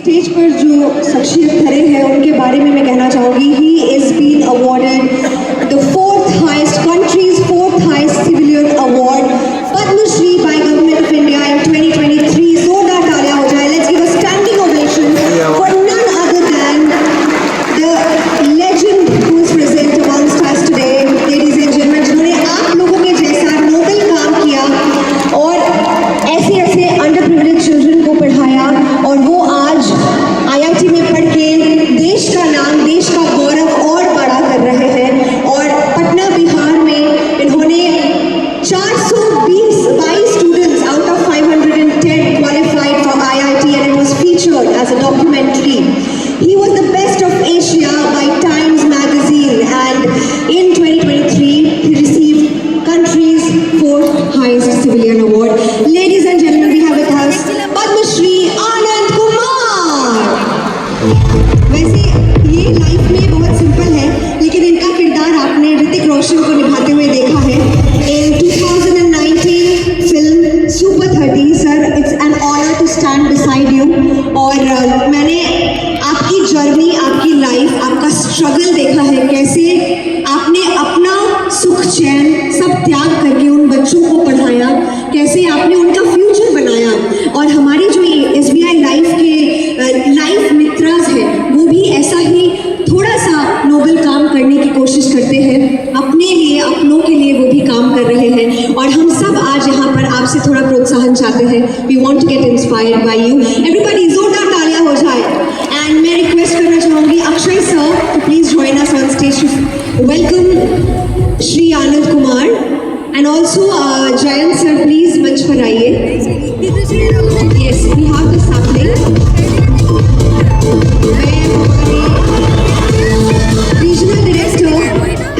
Stage पर जो शख्सियत खड़े हैं उनके बारे में मैं कहना चाहूँगी, he is been awarded the countries fourth heist civilian award Padmashri by government of India in 2023। जोरदार तालियां हो जाए। Let's give a standing ovation for none other than the legend who is present amongst us today, ladies and gentleman, जिन्होंने आप लोगों के जैसा Nobel काम किया और ऐसे ऐसे अंडर प्रिविलेज चिल्ड्रन को पढ़ाया, और वो आज IIT में पढ़ के देश का नाम, देश का गौरव और बड़ा कर रहे हैं। और पटना बिहार में इन्होंने 422 students out of 510 qualified for IIT and it was featured as a documentary. He was the best of Asia by Times magazine and in 2023 he received country's fourth highest civilian award. Ladies and gentlemen, we have with us Padma Shri Anand Kumar. वैसे ये life में बहुत simple है, लेकिन इनका किरदार आपने ऋतिक रोशन को निभाते हुए देखा है in 2019 film super 30। Sir, it's an honour to stand beside you. और मैंने आपकी जर्नी, आपकी लाइफ, आपका स्ट्रगल देखा है, कैसे आपने अपना सुख चैन सब त्याग करके उन बच्चों को पढ़ाया, कैसे आपने उनका फ्यूचर बनाया। और हमारी जो SBI लाइफ के लाइफ मित्रास है वो भी ऐसा ही थोड़ा सा नोबल काम करने की कोशिश करते हैं, अपने लिए, अपनों के लिए वो भी काम कर रहे हैं। और हम सब आज यहाँ पर आपसे थोड़ा प्रोत्साहन चाहते हैं। We want to get inspired by you. Everybody जोरदार तालियां हो जाए। एंड मैं रिक्वेस्ट करना चाहूँगी Akshay sir to please join us on stage to welcome Shri Anand Kumar and also Jayant sir, please मंच पर आइए। Yes, we have the sampling. Regional director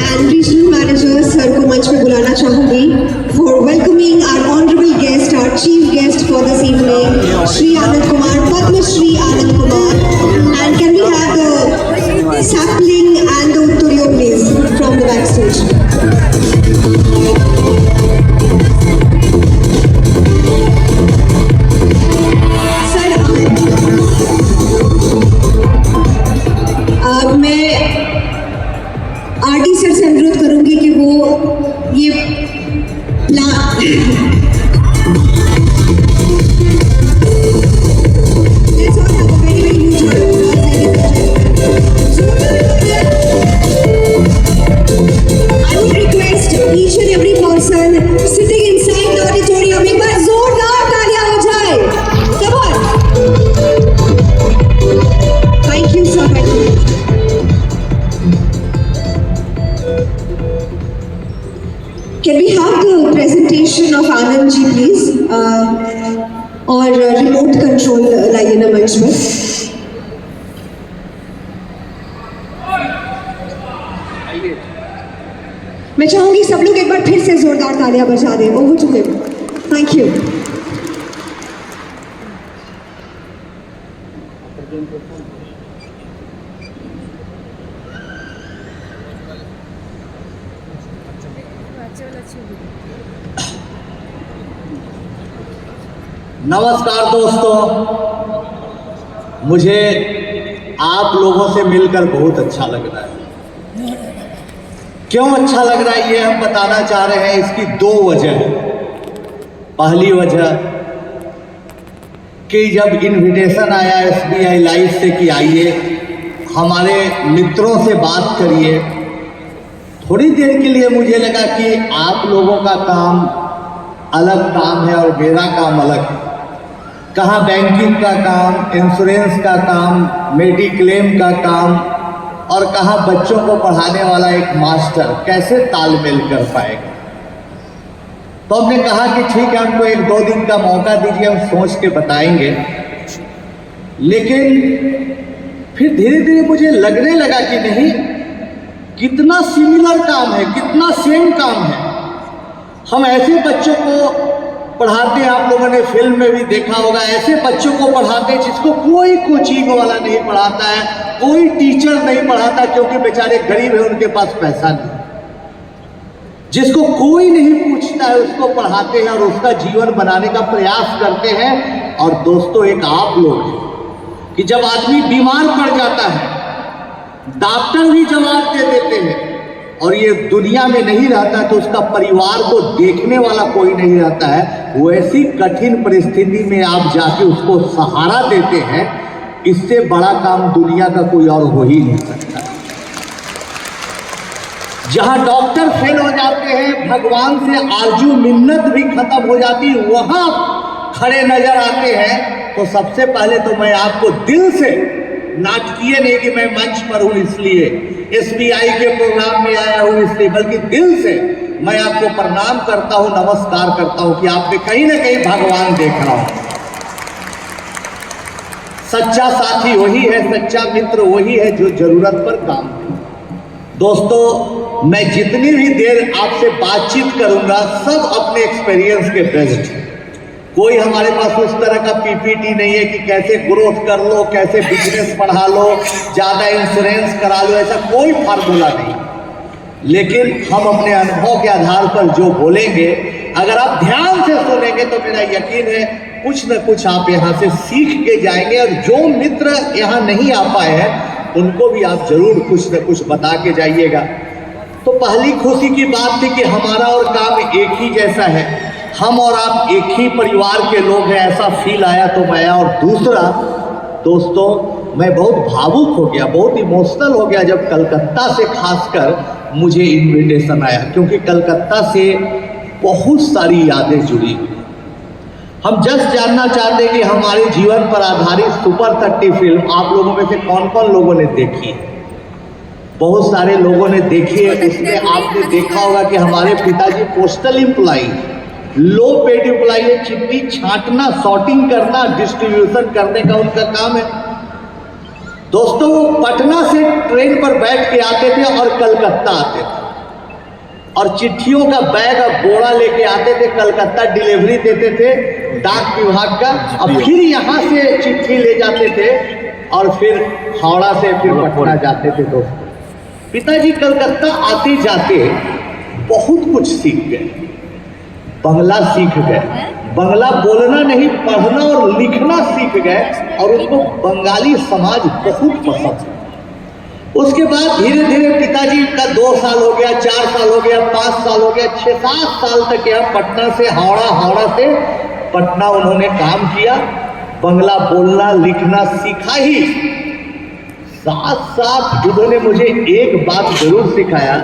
and regional manager sir को मंच पे बुलाना चाहूंगी for welcoming our honourable guest, our chief guest for this evening, Shri Anand Kumar, Padmashri Anand Kumar. And can we have the sampling and the उत्तरियो please from the back stage. मैं RD sir से अनुरोध करूंगी कि वो ये I would request each and every person sitting inside the auditorium, एक बार जोरदार तालियां हो जाए। Come on. Thank you so much. Can we have the presentation of Anand ji please? और रिमोट कंट्रोल लाइए ना मंच पर। मैं चाहूंगी सब लोग एक बार फिर से जोरदार तालियां बजा दें। Over to him. Thank you. नमस्कार दोस्तों, मुझे आप लोगों से मिलकर बहुत अच्छा लग रहा है। क्यों अच्छा लग रहा है ये हम बताना चाह रहे हैं। इसकी दो वजह है। पहली वजह कि जब इनविटेशन आया SBI लाइव से कि आइए हमारे मित्रों से बात करिए, थोड़ी देर के लिए मुझे लगा कि आप लोगों का काम अलग काम है और मेरा काम अलग है। कहाँ बैंकिंग का काम, इंश्योरेंस का काम, मेडिक्लेम का काम, और कहाँ बच्चों को पढ़ाने वाला एक मास्टर कैसे तालमेल कर पाएगा। तो हमने कहा कि ठीक है, हमको 1-2 दिन का मौका दीजिए, हम सोच के बताएंगे। लेकिन फिर धीरे धीरे मुझे लगने लगा कि नहीं, कितना सिमिलर काम है, कितना सेम काम है। हम ऐसे बच्चों को पढ़ाते हैं, आप लोगों ने फिल्म में भी देखा होगा, ऐसे बच्चों को पढ़ाते हैं जिसको कोई कोचिंग वाला नहीं पढ़ाता है, कोई टीचर नहीं पढ़ाता, क्योंकि बेचारे गरीब है, उनके पास पैसा नहीं। जिसको कोई नहीं पूछता है उसको पढ़ाते हैं और उसका जीवन बनाने का प्रयास करते हैं। और दोस्तों, एक आप लोग हैं कि जब आदमी बीमार पड़ जाता है डॉक्टर भी जवाब दे देते हैं और ये दुनिया में नहीं रहता तो उसका परिवार को देखने वाला कोई नहीं रहता है, वैसी कठिन परिस्थिति में आप जाके उसको सहारा देते हैं, इससे बड़ा काम दुनिया का कोई और हो ही नहीं सकता। जहां डॉक्टर फेल हो जाते हैं, भगवान से आरजू मिन्नत भी खत्म हो जाती, वहां खड़े नजर आते हैं, तो सबसे पहले तो मैं आपको दिल से, नाटकीय नहीं कि मैं मंच पर हूं इसलिए, एसबीआई के प्रोग्राम में आया हूं इसलिए, बल्कि दिल से मैं आपको प्रणाम करता हूं, नमस्कार करता हूं कि आपने कहीं ना कहीं भगवान देख रहा हूं। सच्चा साथी वही है, सच्चा मित्र वही है जो जरूरत पर काम करे। दोस्तों, मैं जितनी भी देर आपसे बातचीत करूंगा सब अपने एक्सपीरियंस के बेस्ड है। कोई हमारे पास उस तरह का पीपीटी नहीं है कि कैसे ग्रोथ कर लो, कैसे बिजनेस बढ़ा लो, ज़्यादा इंश्योरेंस करा लो, ऐसा कोई फार्मूला नहीं। लेकिन हम अपने अनुभव के आधार पर जो बोलेंगे, अगर आप ध्यान से सुनेंगे तो मेरा यकीन है कुछ न कुछ आप यहाँ से सीख के जाएंगे। और जो मित्र यहाँ नहीं आ पाए हैं उनको भी आप जरूर कुछ न कुछ बता के जाइएगा। तो पहली खुशी की बात थी कि हमारा और काम एक ही जैसा है, हम और आप एक ही परिवार के लोग हैं, ऐसा फील आया तो मैं। और दूसरा दोस्तों, मैं बहुत भावुक हो गया, बहुत इमोशनल हो गया जब कलकत्ता से खासकर मुझे इनविटेशन आया, क्योंकि कलकत्ता से बहुत सारी यादें जुड़ी। हम जस्ट जानना चाहते हैं कि हमारे जीवन पर आधारित सुपर 30 फिल्म आप लोगों में से कौन कौन लोगों ने देखी है। बहुत सारे लोगों ने देखी है। इसमें आपने देखा होगा कि हमारे पिताजी पोस्टल एम्प्लॉई, लो पेड एम्प्लॉई है, चिट्ठी छांटना, सॉर्टिंग करना, डिस्ट्रीब्यूशन करने का उनका काम है। दोस्तों, वो पटना से ट्रेन पर बैठ के आते थे और कलकत्ता आते थे और चिट्ठियों का बैग और बोरा लेके आते थे, कलकत्ता डिलीवरी देते थे डाक विभाग का, और फिर यहाँ से चिट्ठी ले जाते थे और फिर हावड़ा से फिर पटना जाते थे। दोस्तों, पिताजी कलकत्ता आते जाते बहुत कुछ सीख गए, बंगला सीख गए, बंगला बोलना नहीं पढ़ना और लिखना सीख गए, और उनको बंगाली समाज बहुत पसंद है। उसके बाद धीरे धीरे पिताजी का 2 साल हो गया, 4 साल हो गया, 5 साल हो गया, 6-7 साल तक यहाँ पटना से हावड़ा, हावड़ा से पटना उन्होंने काम किया, बंगला बोलना लिखना सीखा ही। साथ साथ उन्होंने मुझे एक बात जरूर सिखाया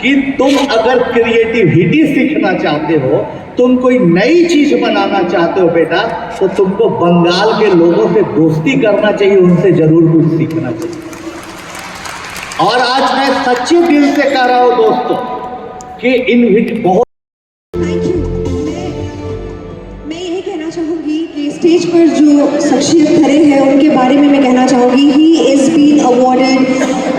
कि तुम अगर क्रिएटिविटी सीखना चाहते हो, तुम कोई नई चीज बनाना चाहते हो बेटा, तो तुमको बंगाल के लोगों से दोस्ती करना चाहिए, उनसे जरूर कुछ सीखना चाहिए। और आज मैं सच्चे दिल से कह रहा हूं दोस्तों कि इन बहुत थैंक यू। मैं यही कहना चाहूँगी कि स्टेज पर जो शख्सियत खड़े हैं उनके बारे में मैं कहना चाहूँगी, he is been awarded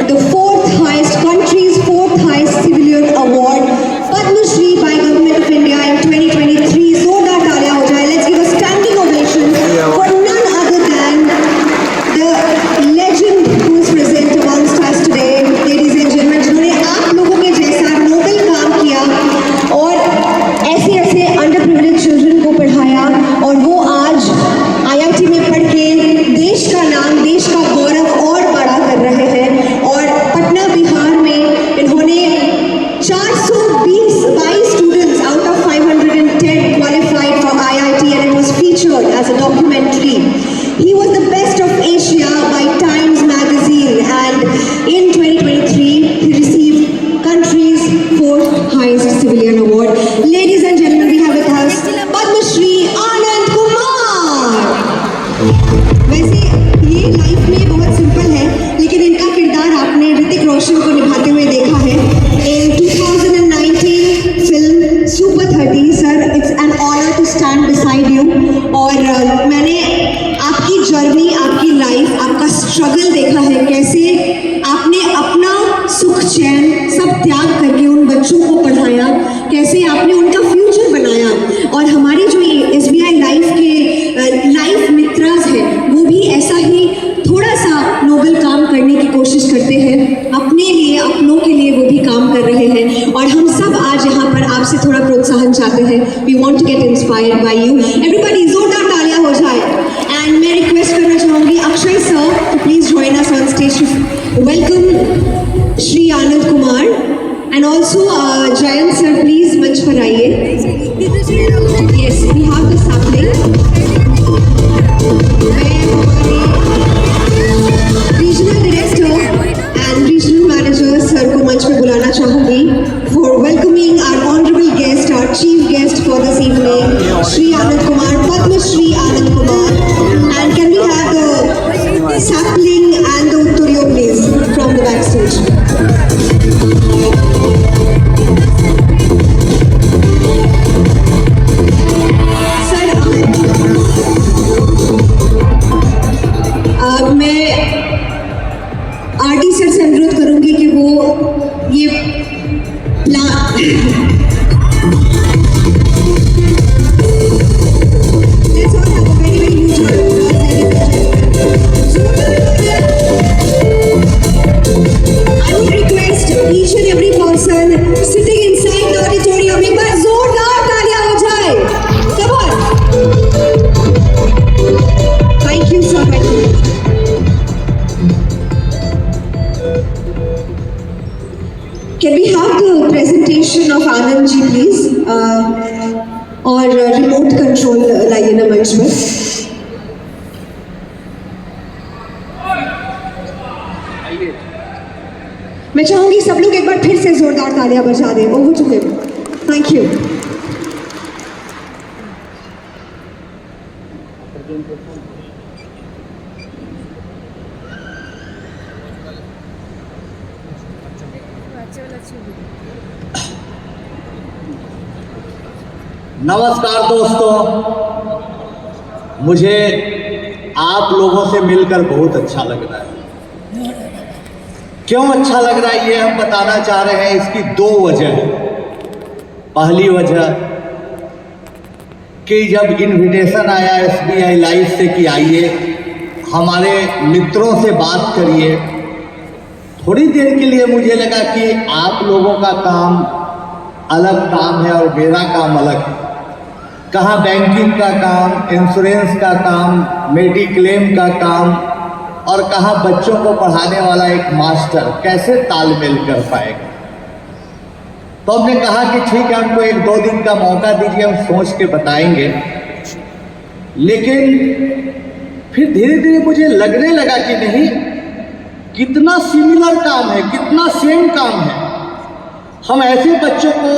the 4th highest country's 4th highest civilian award, Padma Shri by Government of India in 2023. जोरदार तालियां हो जाए। Let's give a standing ovation for none other than the legend who is present amongst us today, ladies and gentlemen, जिन्होंने आप लोगों के जैसा Nobel काम किया और ऐसे ऐसे अंडर प्रिविलेज चिल्ड्रन को पढ़ाया, और वो आज IIT में पढ़ के देश का नाम, देश का गौरव और बड़ा कर रहे हैं। और पटना बिहार में इन्होंने 422 students out of 510 qualified for IIT, and it was featured as a documentary. He was the best of Asia by Times Magazine, and in 2023 he received country's 4th highest civilian award. Ladies and gentlemen, we have with us Padma Shri Anand Kumar. वैसे ये life में बहुत simple है, लेकिन इनका किरदार आपने ऋतिक रोशन को निभाते हुए देखा है in 2019 film super 30। Sir, it's an honour to stand beside you. और मैंने आपकी जर्नी, आपकी लाइफ, आपका स्ट्रगल देखा है, कैसे आपने अपना सुख चैन सब त्याग करके उन बच्चों को पढ़ाया, कैसे आपने उनका फ्यूचर बनाया। और हमारे जो SBI लाइफ के लाइफ मित्रास हैं, वो भी ऐसा ही थोड़ा सा नोबल काम करने की कोशिश करते हैं, अपने लिए, अपनों के लिए वो भी काम कर रहे हैं। और हम सब आज यहाँ पर आपसे थोड़ा प्रोत्साहन चाहते हैं। We want to get inspired by you. Everybody जोरदार तालियां हो जाए। एंड मैं रिक्वेस्ट करना चाहूँगी Akshay sir welcome Shri Anand Kumar and also Jayant sir, please मंच पर आइए. Yes, we have the sampling. मैं हमारे regional director and regional manager sir को मंच पे बुलाना चाहूंगी for welcoming our honorable guest, our chief guest for this evening, Shri Anand Kumar, Padma Shri Anand Kumar, and can we have the sapling and the Utturyo please from the backstage. Sir, मैं RT sir से अनुरोध करूंगी कि वो ये Let's all have a very, very huge round of applause, ladies and gentlemen. I would request each and every person sitting inside the auditorium, एक बार जोरदार तालियां हो जाए. Come on. Thank you so much. Can we have the presentation of Anand ji please? और remote control लाइए ना मंच में. मैं चाहूंगी सब लोग एक बार फिर से जोरदार तालियां बजा दें. Over to him. Thank you. नमस्कार दोस्तों, मुझे आप लोगों से मिलकर बहुत अच्छा लग रहा है. क्यों अच्छा लग रहा है ये हम बताना चाह रहे हैं. इसकी दो वजह है. पहली वजह कि जब इनविटेशन आया SBI लाइफ से कि आइए हमारे मित्रों से बात करिए, थोड़ी देर के लिए मुझे लगा कि आप लोगों का काम अलग काम है और मेरा काम अलग है. कहाँ बैंकिंग का काम, इंश्योरेंस का काम, मेडिक्लेम का काम, और कहाँ बच्चों को पढ़ाने वाला एक मास्टर कैसे तालमेल कर पाएगा. तो हमने कहा कि ठीक है, हमको 1-2 दिन का मौका दीजिए, हम सोच के बताएंगे. लेकिन फिर धीरे धीरे मुझे लगने लगा कि नहीं, कितना सिमिलर काम है, कितना सेम काम है. हम ऐसे बच्चों को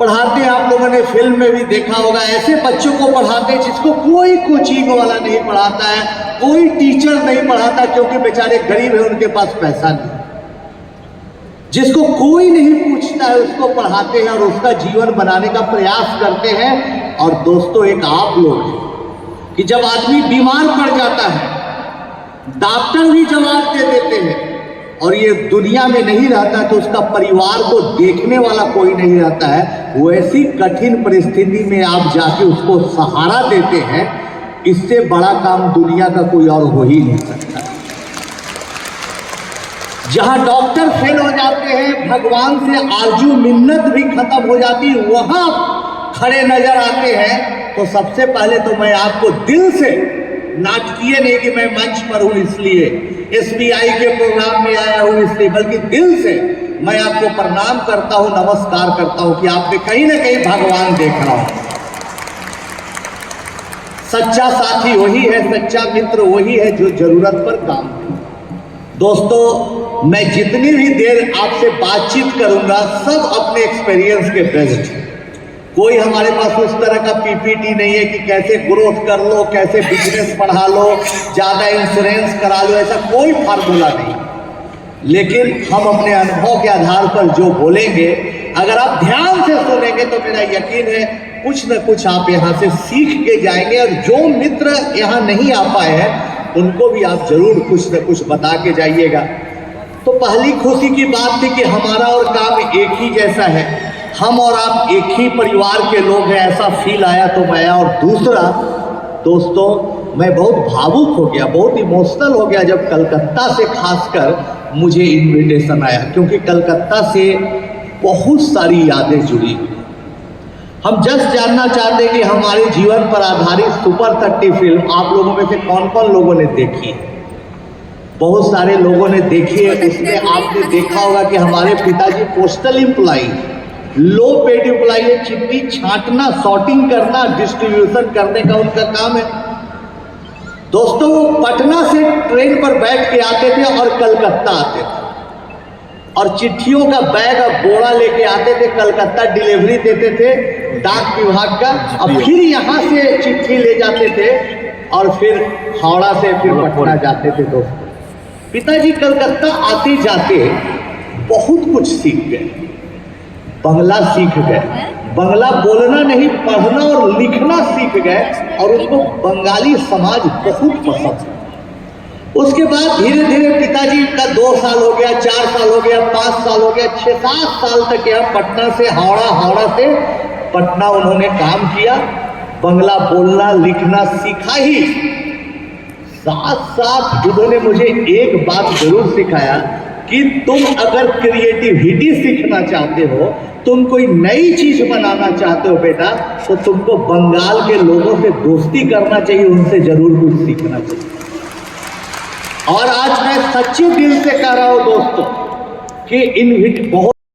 पढ़ाते हैं, आप लोगों ने फिल्म में भी देखा होगा, ऐसे बच्चों को पढ़ाते हैं जिसको कोई कोचिंग वाला नहीं पढ़ाता है, कोई टीचर नहीं पढ़ाता क्योंकि बेचारे गरीब है, उनके पास पैसा नहीं. जिसको कोई नहीं पूछता है उसको पढ़ाते हैं और उसका जीवन बनाने का प्रयास करते हैं. और दोस्तों, एक आप लोग हैं कि जब आदमी बीमार पड़ जाता है, डॉक्टर भी जवाब दे देते हैं और ये दुनिया में नहीं रहता तो उसका परिवार को देखने वाला कोई नहीं रहता है. वैसी कठिन परिस्थिति में आप जाके उसको सहारा देते हैं. इससे बड़ा काम दुनिया का कोई और हो ही नहीं सकता. जहां डॉक्टर फेल हो जाते हैं, भगवान से आरजू मिन्नत भी खत्म हो जाती, वहां खड़े नजर आते हैं. तो सबसे पहले तो मैं आपको दिल से, नाटकीय नहीं कि मैं मंच पर हूं इसलिए, SBI के प्रोग्राम में आया हूं इसलिए, बल्कि दिल से मैं आपको प्रणाम करता हूं, नमस्कार करता हूं कि आपने कहीं ना कहीं भगवान देख रहा हूं. सच्चा साथी वही है, सच्चा मित्र वही है जो जरूरत पर काम करे. दोस्तों, मैं जितनी भी देर आपसे बातचीत करूंगा सब अपने एक्सपीरियंस के बेस्ड. कोई हमारे पास उस तरह का PPT नहीं है कि कैसे ग्रोथ कर लो, कैसे बिजनेस बढ़ा लो, ज़्यादा इंश्योरेंस करा लो, ऐसा कोई फार्मूला नहीं. लेकिन हम अपने अनुभव के आधार पर जो बोलेंगे, अगर आप ध्यान से सुनेंगे तो मेरा यकीन है कुछ न कुछ आप यहाँ से सीख के जाएंगे. और जो मित्र यहाँ नहीं आ पाए हैं उनको भी आप जरूर कुछ न कुछ बता के जाइएगा. तो पहली खुशी की बात थी कि हमारा और काम एक ही जैसा है, हम और आप एक ही परिवार के लोग हैं, ऐसा फील आया तो मैं. और दूसरा दोस्तों, मैं बहुत भावुक हो गया, बहुत इमोशनल हो गया जब कलकत्ता से खासकर मुझे इनविटेशन आया, क्योंकि कलकत्ता से बहुत सारी यादें जुड़ी हुई. हम जस्ट जानना चाहते हैं कि हमारे जीवन पर आधारित सुपर 30 फिल्म आप लोगों में से कौन कौन लोगों ने देखी है. बहुत सारे लोगों ने देखी है, उसमें आपने देखा होगा कि हमारे पिताजी पोस्टल एम्प्लॉई, लो पेड एम्प्लॉई है, चिट्ठी छांटना, सॉर्टिंग करना, डिस्ट्रीब्यूशन करने का उनका काम है। दोस्तों, वो पटना से ट्रेन पर बैठ के आते थे और कलकत्ता आते थे और चिट्ठियों का बैग और बोरा लेके आते थे, कलकत्ता डिलीवरी देते थे डाक विभाग का, और फिर यहाँ से चिट्ठी ले जाते थे और फिर हावड़ा से फिर पटना जाते थे। दोस्तों, पिताजी कलकत्ता आते जाते बहुत कुछ सीख गए, बंगला सीख गए, बंगला बोलना नहीं पढ़ना और लिखना सीख गए, और उनको बंगाली समाज बहुत पसंद है। उसके बाद धीरे धीरे पिताजी का 2 साल हो गया, 4 साल हो गया, 5 साल हो गया, 6-7 साल तक यहाँ पटना से हावड़ा, हावड़ा से पटना उन्होंने काम किया, बंगला बोलना लिखना सीखा ही। साथ साथ उन्होंने मुझे एक बात जरूर सिखाया कि तुम अगर क्रिएटिविटी सीखना चाहते हो, तुम कोई नई चीज बनाना चाहते हो बेटा, तो तुमको बंगाल के लोगों से दोस्ती करना चाहिए, उनसे जरूर कुछ सीखना चाहिए। और आज मैं सच्चे दिल से कह रहा हूं दोस्तों कि बहुत